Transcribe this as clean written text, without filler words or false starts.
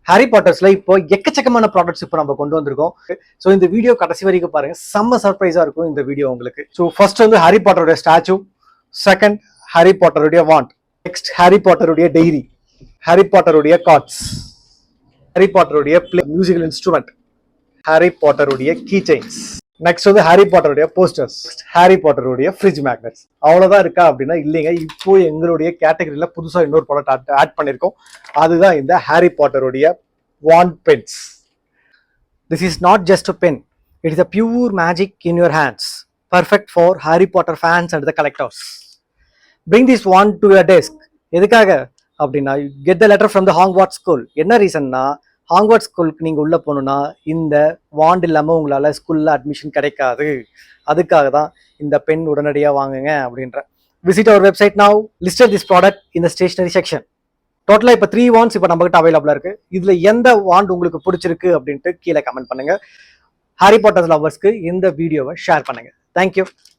Harry பாட்டர்ஸ்ல இப்போ எக்கச்சக்கமான products இப்போ நம்ம கொண்டு வந்திருக்கோம். ஸோ இந்த வீடியோ கடைசி வரைக்கும் பாருங்க, செம்ம சர்ப்ரைஸா இருக்கும் இந்த வீடியோ உங்களுக்கு. ஸோ ஃபர்ஸ்ட் வந்து ஹாரி பாட்டருடைய ஸ்டாச்சு, செகண்ட் ஹாரி பாட்டருடைய வாண்ட், நெக்ஸ்ட் ஹாரி பாட்டருடைய டைரி, ஹாரி பாட்டருடைய கார்ட்ஸ், ஹாரி பாட்டருடைய மியூசிக்கல் இன்ஸ்ட்ருமெண்ட், ஹாரி பாட்டருடைய கீ செயின்ஸ், நெக்ஸ்ட் வந்து ஹாரி பாட்டருடைய போஸ்டர்ஸ், ஹாரி பாட்டருடைய ஃப்ரிட்ஜ் மேக்னெட்ஸ். அவ்வளவுதான் இருக்கா அப்படின்னா இல்லைங்க, இப்போ எங்களுடைய கேட்டகரியில புதுசா இன்னொரு ப்ராடக்ட் ஆட் பண்ணிருக்கோம். அதுதான் இந்த ஹாரி பாட்டருடைய wand pens. This is not just a pen, it is a pure magic in your hands, perfect for Harry Potter fans and the collectors. Bring this wand to your desk. எதுக்காக அப்படின்னா, get the letter from the Hogwarts school. என்ன ரீசன்னா, ஹாங்வார்ட்ஸ் ஸ்கூலுக்கு நீங்கள் உள்ளே போகணுன்னா இந்த want இல்லாமல் உங்களால் ஸ்கூலில் அட்மிஷன் கிடைக்காது. அதுக்காக தான் இந்த பென் உடனடியாக வாங்குங்க அப்படின்ற. Visit our website now, listed this product இந்த ஸ்டேஷனரி செக்ஷன். டோட்டலாக இப்போ 3 வாண்ட்ஸ் இப்போ நம்மகிட்ட அவைலபிளாக இருக்கு. இதில் எந்த வாண்ட் உங்களுக்கு பிடிச்சிருக்கு அப்படின்ட்டு கீழே கமெண்ட் பண்ணுங்க. ஹாரி பாட்டர் லவர்ஸ்க்கு இந்த வீடியோவை ஷேர் பண்ணுங்க. தேங்க்யூ.